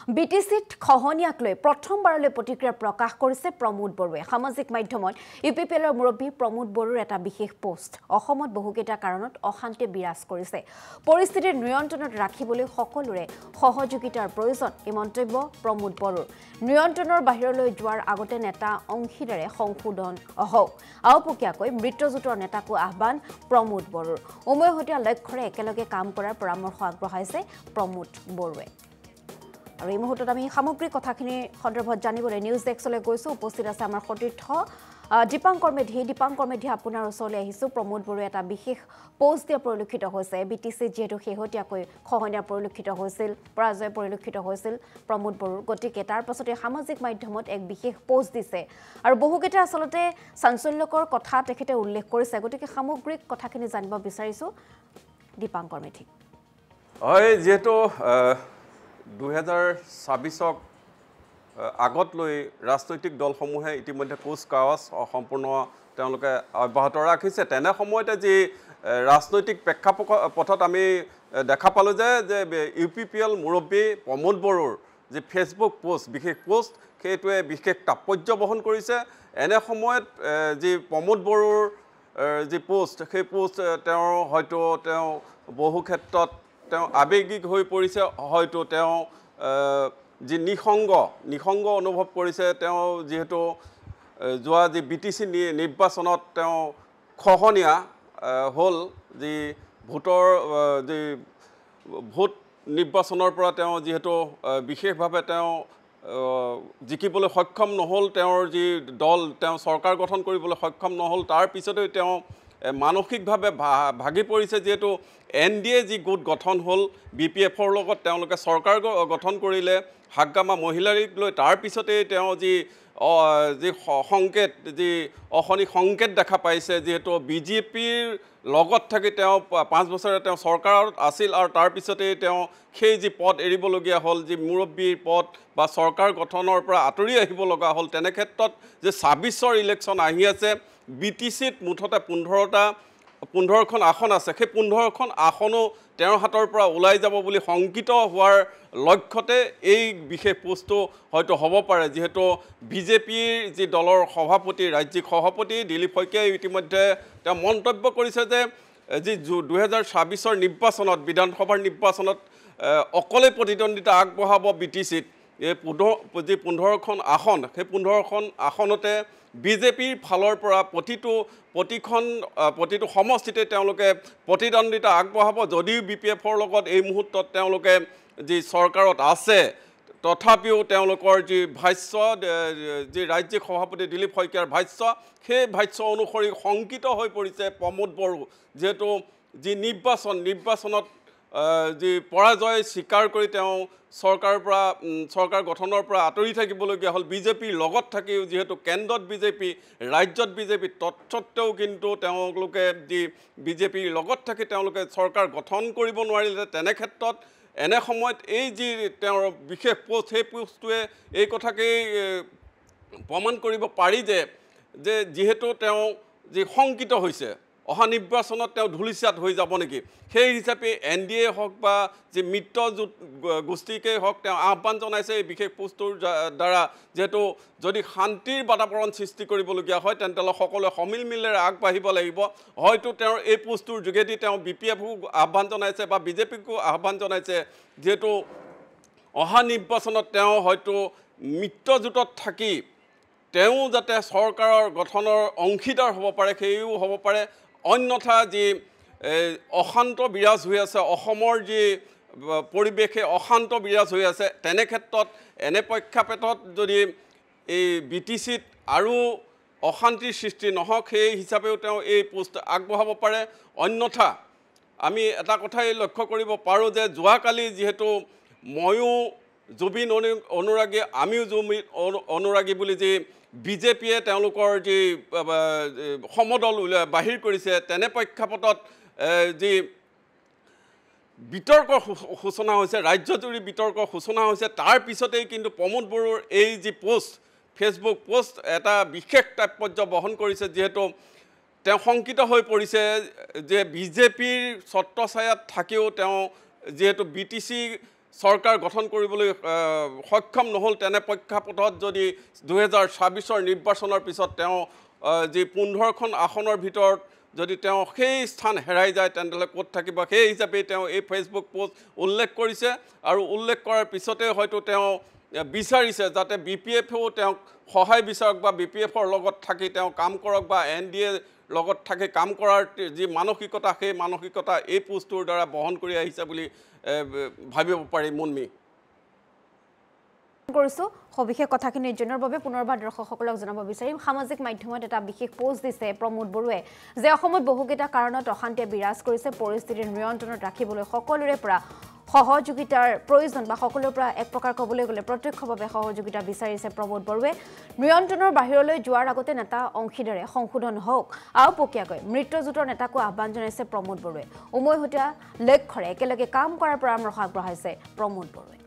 বিটিচিত খহনীয়াক লৈ প্ৰথমবাৰলৈ প্ৰতিক্ৰিয়া প্ৰকাশ কৰিছে প্ৰমোদ বড়োৱে সামাজিক মাধ্যমত ইউপিপিএলৰ মুৰব্বী প্ৰমোদ বড়োৰ এটা বিশেষ পোষ্ট অসমত বহুকেইটা কাৰণত অশান্তি বিৰাজ কৰিছে পৰিস্থিতিৰ নিয়ন্ত্ৰণত ৰাখিবলৈ সকলোৰে সহযোগিতাৰ প্ৰয়োজন এই মন্তব্য প্ৰমোদ বড়োৰ নিয়ন্ত্ৰণৰ বাহিৰলৈ যোৱাৰ আগতে নেতা অংশীদাৰে সংশোধন হওক আওপকীয়াকৈ মৃত্যুজোঁটৰ নেতাকো আহ্বান প্ৰমোদ বড়োৰ উমৈহতীয়া লক্ষ্যৰে একেলগে কাম কৰাৰ পৰামৰ্শ আগবঢ়াইছে প্ৰমোদ বড়োৱে আৰু এই মুহূৰ্তত আমি সামগ্ৰিক কথাখিনি সন্দৰ্ভত জানিবলৈ নিউজ ডেস্কলৈ গৈছো উপস্থিত আছে আমাৰ সতীৰ্থ দীপাংকৰ মেধি আপোনাৰ ওচৰলৈ আহিছো প্ৰমোদ বড়োৱে এটা বিশেষ পোষ্ট দিয়া পৰিলক্ষিত হৈছে বিটিচি যেহেতু শেহতীয়াকৈ খহনীয়া পৰিলক্ষিত হৈছিল পৰাজয় পৰিলক্ষিত হৈছিল প্ৰমোদ বড়োৰ গতিকে তাৰ পাছতে সামাজিক মাধ্যমত এক বিশেষ পোষ্ট দিছে আৰু বহুকেইটা আচলতে চাঞ্চল্যকৰ কথা তেখেতে উল্লেখ কৰিছে গতিকে সামগ্ৰিক কথাখিনি জানিব বিচাৰিছো দীপাংকৰ মেধি হয় যেহেতু 2026 আগত লৈ ৰাজনৈতিক দলসমূহে ইতিমধ্যে কুচকাৱাজ সম্পূৰ্ণ তেওঁলোকে অব্যাহত ৰাখিছে তেনে সময়তে যি ৰাজনৈতিক প্ৰেক্ষাপটত আমি দেখা পালোঁ যে ইউপিপিএল মুৰব্বী প্ৰমোদ বড়োৰ যি ফেচবুক পোষ্ট বিশেষ পোষ্ট সেইটোৱে বিশেষ তাৎপৰ্য বহন কৰিছে এনে সময়ত যি প্ৰমোদ বড়োৰ যি পোষ্ট সেই পোষ্ট তেওঁৰ হয়তো তেওঁ বহু ক্ষেত্ৰত তেওঁ আৱেগিক হৈ পৰিছে হয়তো তেওঁ যি নিসংগ অনুভৱ কৰিছে তেওঁ যেহেতু যোৱা যি বিটিচি নিৰ্বাচনত তেওঁ খহনীয়া হ'ল যি ভোট নিৰ্বাচনৰ পৰা তেওঁ যেহেতু বিশেষভাৱে তেওঁ জিকিবলৈ সক্ষম নহ'ল তেওঁৰ যি দল তেওঁ চৰকাৰ গঠন কৰিবলৈ সক্ষম নহ'ল তাৰ পিছতে তেওঁ মানসিকভাৱে ভাগি পৰিছে যেহেতু NDA যি গোট গঠন হ'ল BPFৰ লগত তেওঁলোকে চৰকাৰ গঠন কৰিলে হাগ্গামা মহিলাৰীক লৈ তাৰ পিছতে তেওঁ যি সংকেত যি অশনি সংকেত দেখা পাইছে যেহেতু বিজেপিৰ লগত থাকি তেওঁ 5 বছৰে তেওঁ চৰকাৰত আছিল আৰু তাৰ পিছতে তেওঁ সেই যি পদ এৰিবলগীয়া হ'ল যি মুৰব্বীৰ পদ বা চৰকাৰ গঠনৰ পৰা আঁতৰি আহিব লগা হ'ল তেনে ক্ষেত্ৰত যে 26ৰ ইলেকশ্যন আহি আছে বিটিচিত মুঠতে 15খন আসন আছে সেই 15খন আসনো তেওঁৰ হাতৰ পৰা ওলাই যাব বুলি সংকিত হোৱাৰ লক্ষ্যতে এই বিশেষ পোষ্টটো হয়তো হ'ব পাৰে যেহেতু বিজেপিৰ যি দলৰ সভাপতি ৰাজ্যিক সভাপতি দিলীপ শইকীয়াই ইতিমধ্যে তেওঁ মন্তব্য কৰিছে যে যি 2026ৰ নিৰ্বাচনত বিধানসভাৰ নিৰ্বাচনত অকলে প্ৰতিদ্বন্দ্বিতা আগবঢ়াব বিটিচিত এই 15খন আসন সেই 15খন আসনতে বিজেপিৰ ফালৰ পৰা প্ৰতিটো সমষ্টিতে তেওঁলোকে প্ৰতিদ্বন্দ্বিতা আগবঢ়াব যদিও BPFৰ লগত এই মুহূৰ্তত তেওঁলোকে যি চৰকাৰত আছে তথাপিও তেওঁলোকৰ যি ভাষ্য যি ৰাজ্যিক সভাপতি দিলীপ শইকীয়াৰ ভাষ্য সেই ভাষ্য অনুসৰি সংকিত হৈ পৰিছে প্ৰমোদ বড়ো যেহেতু যি নিৰ্বাচনত যি পৰাজয় স্বীকাৰ কৰি তেওঁ চৰকাৰ গঠনৰ পৰা আঁতৰি থাকিবলগীয়া হ'ল বিজেপিৰ লগত থাকিও যেহেতু কেন্দ্ৰত বিজেপি ৰাজ্যত বিজেপি তৎসত্ত্বেও কিন্তু তেওঁলোকে যি বিজেপিৰ লগত থাকি তেওঁলোকে চৰকাৰ গঠন কৰিব নোৱাৰিলে তেনে ক্ষেত্ৰত এনে সময়ত এই যি তেওঁৰ বিশেষ পোষ্ট সেই পোষ্টটোৱে এই কথাকেই প্ৰমাণ কৰিব পাৰি যে যিহেতু তেওঁ যি শংকিত হৈছে অহা নিৰ্বাচনত তেওঁ ধুলিচাত হৈ যাব নেকি সেই হিচাপে NDA হওক বা যি মিত্ৰজোঁট গোষ্ঠীকেই হওক তেওঁ আহ্বান জনাইছে এই বিশেষ পোষ্টটোৰ দ্বাৰা যেহেতু যদি শান্তিৰ বাতাবৰণ সৃষ্টি কৰিবলগীয়া হয় তেন্তে সকলোৱে সমিলমিলেৰে আগবাঢ়িব লাগিব হয়তো তেওঁৰ এই পোষ্টটোৰ যোগেদি তেওঁ BPFকো আহ্বান জনাইছে বা বিজেপিকো আহ্বান জনাইছে যেহেতু অহা নিৰ্বাচনত তেওঁ হয়তো মিত্ৰজোঁটত থাকি তেওঁ যাতে চৰকাৰৰ গঠনৰ অংশীদাৰ হ'ব পাৰে সেইও হ'ব পাৰে অন্যথা যি অশান্ত বিৰাজ হৈ আছে অসমৰ যি পৰিৱেশে অশান্ত বিৰাজ হৈ আছে তেনে ক্ষেত্ৰত এনে প্ৰেক্ষাপটত যদি এই বিটিচিত আৰু অশান্তিৰ সৃষ্টি নহওক সেই হিচাপেও তেওঁ এই পোষ্ট আগবঢ়াব পাৰে অন্যথা আমি এটা কথাই লক্ষ্য কৰিব পাৰোঁ যে যোৱাকালি যিহেতু ময়ো জুবিন অনুৰাগী আমিও জুবিন অনুৰাগী বুলি যি বিজেপিয়ে তেওঁলোকৰ যি সমদল বাহিৰ কৰিছে তেনে প্ৰেক্ষাপটত যি বিতৰ্কৰ সূচনা হৈছে ৰাজ্যজুৰি বিতৰ্কৰ সূচনা হৈছে তাৰ পিছতেই কিন্তু প্ৰমোদ বড়োৰ এই যি পোষ্ট ফেচবুক পোষ্ট এটা বিশেষ তাৎপৰ্য বহন কৰিছে যেহেতু তেওঁ শংকিত হৈ পৰিছে যে বিজেপিৰ ছত্ৰছায়াত থাকিও তেওঁ যেহেতু বিটিচি চৰকাৰ গঠন কৰিবলৈ সক্ষম নহ'ল তেনে প্ৰেক্ষাপটত যদি 2026 নিৰ্বাচনৰ পিছত তেওঁ যি 15খন আসনৰ ভিতৰত যদি তেওঁ সেই স্থান হেৰাই যায় তেনেহ'লে ক'ত থাকিব সেই হিচাপে তেওঁ এই ফেচবুক পোষ্ট উল্লেখ কৰিছে আৰু উল্লেখ কৰাৰ পিছতে হয়তো তেওঁ বিচাৰিছে যাতে BPF-ও তেওঁক সহায় বিচাৰক বা BPF-ৰ লগত থাকি তেওঁ কাম কৰক বা NDA লগত থাকি কাম কৰাৰ যি মানসিকতা সেই মানসিকতা এই পোষ্টটোৰ দ্বাৰা বহন কৰি আহিছে বুলি ভাবিব পাৰি মুনমি কৰিছো সবিশেষ কথাখিনি জনাৰ বাবে পুনৰবাৰ দৰ্শকসকলক জনাব বিচাৰিম সামাজিক মাধ্যমত এটা বিশেষ পোষ্ট দিছে প্ৰমোদ বৰুৱে যে অসমত বহুকেইটা কাৰণত অশান্তি বিৰাজ কৰিছে পৰিস্থিতিৰ নিয়ন্ত্ৰণত ৰাখিবলৈ সকলোৰে পৰা সহযোগিতাৰ প্ৰয়োজন বা সকলোৰে পৰা এক প্ৰকাৰ ক'বলৈ গ'লে প্ৰত্যক্ষভাৱে সহযোগিতা বিচাৰিছে প্ৰমোদ বৰুৱে নিয়ন্ত্ৰণৰ বাহিৰলৈ যোৱাৰ আগতে নেতা অংশীদাৰে সংশোধন হওক আওপকীয়াকৈ মৃত্যুজোঁটৰ নেতাকো আহ্বান জনাইছে প্ৰমোদ বৰুৱে উমৈহতীয়া লক্ষ্যৰে একেলগে কাম কৰাৰ পৰামৰ্শ আগবঢ়াইছে প্ৰমোদ বৰুৱে